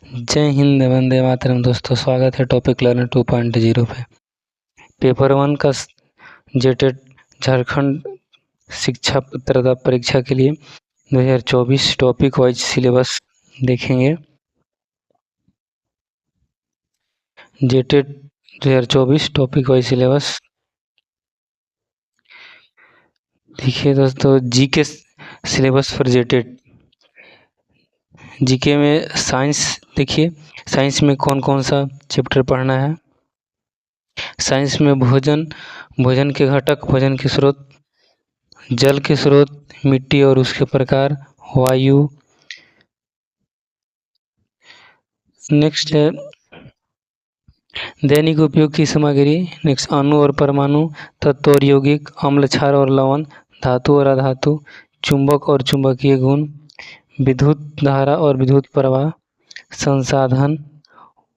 जय हिंद, वंदे मातरम। दोस्तों, स्वागत है टॉपिक लर्नर 2.0 पे। पेपर 1 का जेटेट झारखंड शिक्षा पात्रता परीक्षा के लिए 2024 टॉपिक वाइज सिलेबस देखेंगे। जेटेट 2024 टॉपिक वाइज सिलेबस देखिए दोस्तों। GK syllabus for JTET. GK में साइंस देखिए, साइंस में कौन कौन सा चैप्टर पढ़ना है। साइंस में भोजन के घटक, भोजन के स्रोत, जल के स्रोत, मिट्टी और उसके प्रकार, वायु। नेक्स्ट है दैनिक उपयोग की सामग्री। नेक्स्ट अणु और परमाणु, तत्व और यौगिक, अम्ल, क्षार और लवण, धातु और अधातु, चुंबक और चुंबकीय गुण, विद्युत धारा और विद्युत प्रवाह, संसाधन,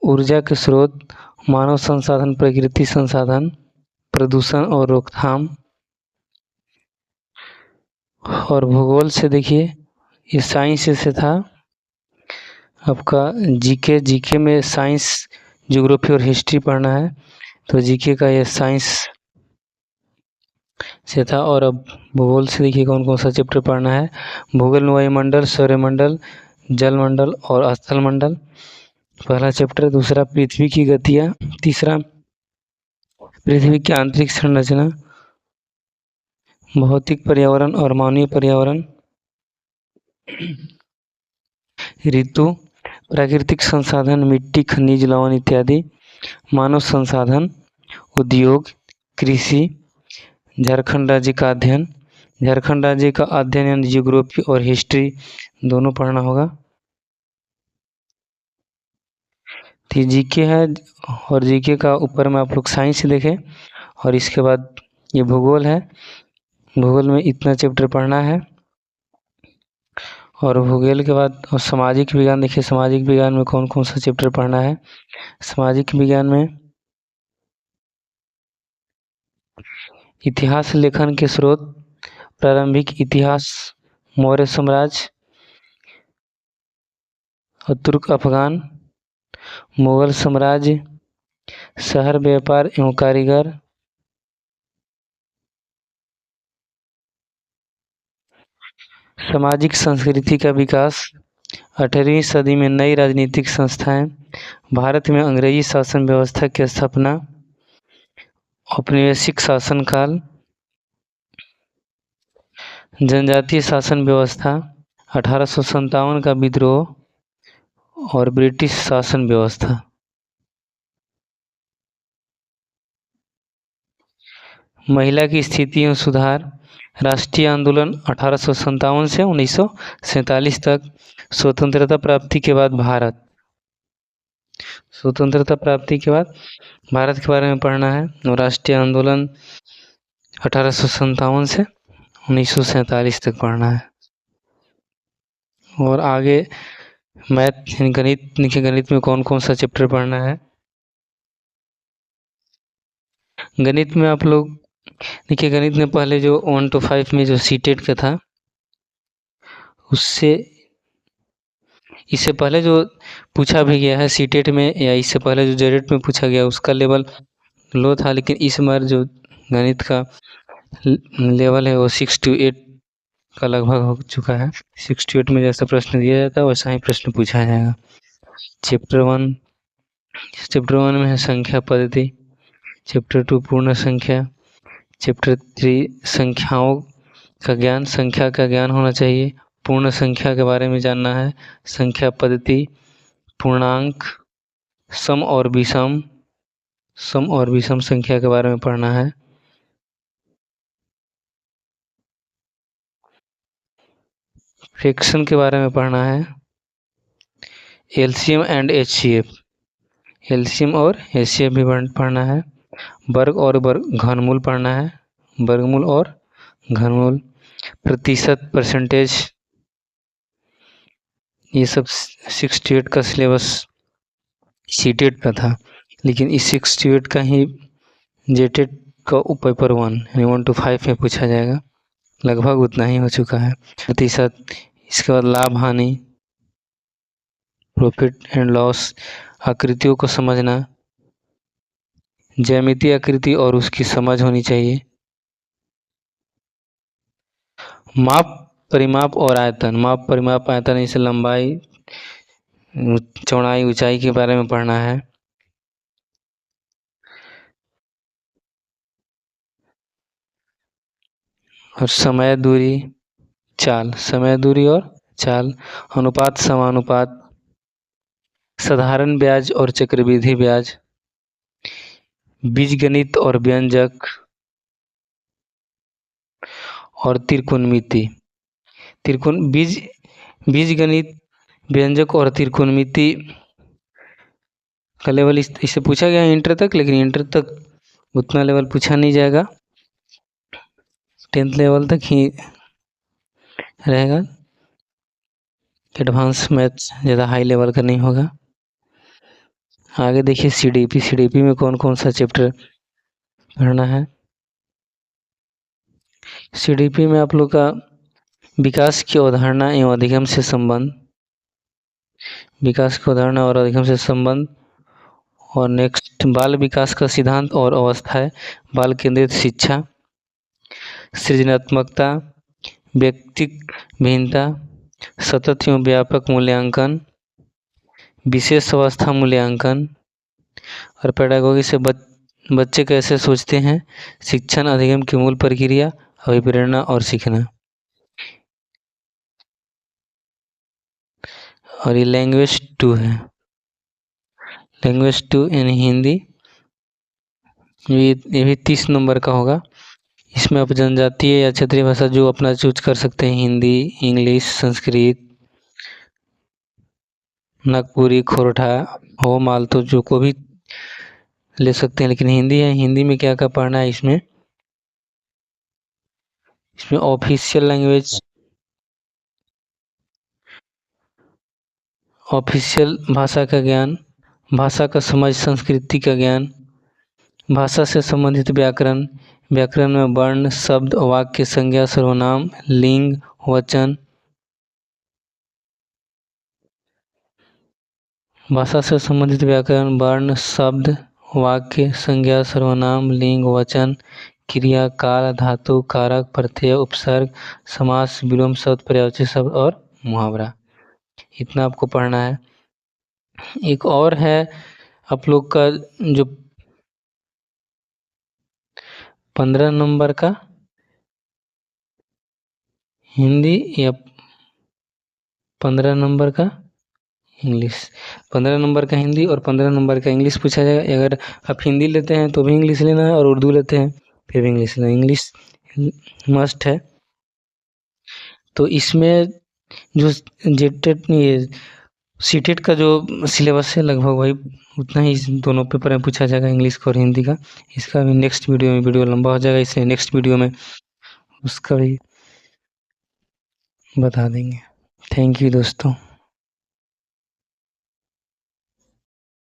ऊर्जा के स्रोत, मानव संसाधन, प्रकृति संसाधन, प्रदूषण और रोकथाम। और भूगोल से देखिए, ये साइंस से था आपका जीके में साइंस, ज्योग्राफी और हिस्ट्री पढ़ना है, तो जीके का ये साइंस से था। और अब भूगोल से देखिए कौन कौन सा चैप्टर पढ़ना है। भूगोल में वायुमंडल, सौरमंडल, जलमंडल और स्थल मंडल, पहला चैप्टर। दूसरा पृथ्वी की गतियाँ। तीसरा पृथ्वी की आंतरिक संरचना, भौतिक पर्यावरण और मानवीय पर्यावरण, ऋतु, प्राकृतिक संसाधन, मिट्टी, खनिज, लवण इत्यादि, मानव संसाधन, उद्योग, कृषि, झारखंड राज्य का अध्ययन। झारखंड राज्य का अध्ययन यानी जियोग्राफी और हिस्ट्री दोनों पढ़ना होगा। तो जीके है, और जीके का ऊपर में आप लोग साइंस देखें, और इसके बाद ये भूगोल है। भूगोल में इतना चैप्टर पढ़ना है। और भूगोल के बाद और सामाजिक विज्ञान देखिए, सामाजिक विज्ञान में कौन कौन सा चैप्टर पढ़ना है। सामाजिक विज्ञान में इतिहास लेखन के स्रोत, प्रारंभिक इतिहास, मौर्य साम्राज्य और तुर्क अफगान, मुगल साम्राज्य, शहर, व्यापार एवं कारीगर, सामाजिक संस्कृति का विकास, 18वीं सदी में नई राजनीतिक संस्थाएं, भारत में अंग्रेजी शासन व्यवस्था की स्थापना, औपनिवेशिक शासनकाल, जनजातीय शासन व्यवस्था, 1857 का विद्रोह और ब्रिटिश शासन व्यवस्था। महिला की स्थिति एवं सुधार, राष्ट्रीय आंदोलन 1857 से 1947 तक, स्वतंत्रता प्राप्ति के बाद भारत, स्वतंत्रता प्राप्ति के बाद भारत के बारे में पढ़ना है। और राष्ट्रीय आंदोलन 1857 से 1947 तक पढ़ना है। और आगे मैथ गणित, देखिए गणित में कौन कौन सा चैप्टर पढ़ना है। गणित में आप लोग देखिए, गणित में पहले जो 1 to 5 में जो सीटेट का था, उससे इससे पहले जो पूछा भी गया है सीटेट में, या इससे पहले जो जेडेट में पूछा गया उसका लेवल लो था, लेकिन इस बार जो गणित का लेवल है वो 6 to 8 का लगभग हो चुका है। 6 to 8 में जैसा प्रश्न दिया जाता है वैसा ही प्रश्न पूछा जाएगा। चैप्टर 1 में है संख्या पद्धति, चैप्टर 2 पूर्ण संख्या, चैप्टर 3 संख्याओं का ज्ञान, संख्या का ज्ञान होना चाहिए, पूर्ण संख्या के बारे में जानना है, संख्या पद्धति, पूर्णांक, सम और विषम संख्या के बारे में पढ़ना है। फ्रैक्शन के बारे में पढ़ना है। एलसीएम एंड एचसीएफ, एलसीएम और एचसीएफ भी पढ़ना है। वर्ग और घनमूल पढ़ना है, वर्गमूल और घनमूल, प्रतिशत, परसेंटेज, ये सब 6 to 8 का सिलेबस सीटेट का था, लेकिन इस 6 to 8 का ही जेटेट का पेपर 1 यानी 1 to 5 में पूछा जाएगा। लगभग उतना ही हो चुका है। प्रतिशत, इसके बाद लाभ हानि, प्रॉफिट एंड लॉस, आकृतियों को समझना, ज्यामितीय आकृति और उसकी समझ होनी चाहिए, माप, परिमाप और आयतन। माप, परिमाप, आयतन, इसे लंबाई, चौड़ाई, ऊंचाई के बारे में पढ़ना है। और समय, दूरी, चाल, समय, दूरी और चाल, अनुपात, समानुपात, साधारण ब्याज और चक्रवृद्धि ब्याज, बीजगणित और व्यंजक, और त्रिकोणमिति। बीजगणित, व्यंजक और त्रिकोणमिति का लेवल इससे पूछा गया है इंटर तक, लेकिन इंटर तक उतना लेवल पूछा नहीं जाएगा, 10th लेवल तक ही रहेगा। एडवांस मैथ्स ज़्यादा हाई लेवल का नहीं होगा। आगे देखिए सीडीपी में कौन कौन सा चैप्टर पढ़ना है। सीडीपी में आप लोग का विकास की अवधारणा एवं अधिगम से संबंध, विकास की अवधारणा और अधिगम से संबंध, और नेक्स्ट बाल विकास का सिद्धांत और अवस्थाएं, बाल केंद्रित शिक्षा, सृजनात्मकता, व्यक्तिक भिन्नता, सतत एवं व्यापक मूल्यांकन, विशेष अवस्था मूल्यांकन, और पेडागोगी से बच्चे कैसे सोचते हैं, शिक्षण अधिगम की मूल प्रक्रिया, अभिप्रेरणा और सीखना। और ये लैंग्वेज 2 है, लैंग्वेज 2 यानी हिंदी, ये भी 30 नंबर का होगा। इसमें आप जनजातीय या क्षेत्रीय भाषा जो अपना चूज कर सकते हैं, हिंदी, इंग्लिश, संस्कृत, नागपुरी, खोरठा, हो मालतो, जो को भी ले सकते हैं, लेकिन हिंदी है। हिंदी में क्या क्या पढ़ना है इसमें ऑफिशियल लैंग्वेज, ऑफिशियल भाषा का ज्ञान, भाषा का समझ, संस्कृति का ज्ञान, भाषा से संबंधित व्याकरण, व्याकरण में वर्ण, शब्द, वाक्य, संज्ञा, सर्वनाम, लिंग, वचन, भाषा से संबंधित व्याकरण, वर्ण, शब्द, वाक्य, संज्ञा, सर्वनाम, लिंग, वचन, क्रिया, काल, धातु, कारक, प्रत्यय, उपसर्ग, समास, विलोम शब्द, पर्यायवाची शब्द और मुहावरा, इतना आपको पढ़ना है। एक और है आप लोग का जो 15 नंबर का हिंदी या 15 नंबर का इंग्लिश, 15 नंबर का हिंदी और 15 नंबर का इंग्लिश पूछा जाएगा। अगर आप हिंदी लेते हैं तो भी इंग्लिश लेना है, और उर्दू लेते हैं फिर भी इंग्लिश लेना, इंग्लिश मस्ट है। तो इसमें जो जेटेट ये सीटेट का जो सिलेबस है लगभग वही उतना ही दोनों पेपर में पूछा जाएगा, इंग्लिश का और हिंदी का। इसका भी नेक्स्ट वीडियो में, वीडियो लंबा हो जाएगा, इसलिए नेक्स्ट वीडियो में उसका भी बता देंगे। थैंक यू दोस्तों।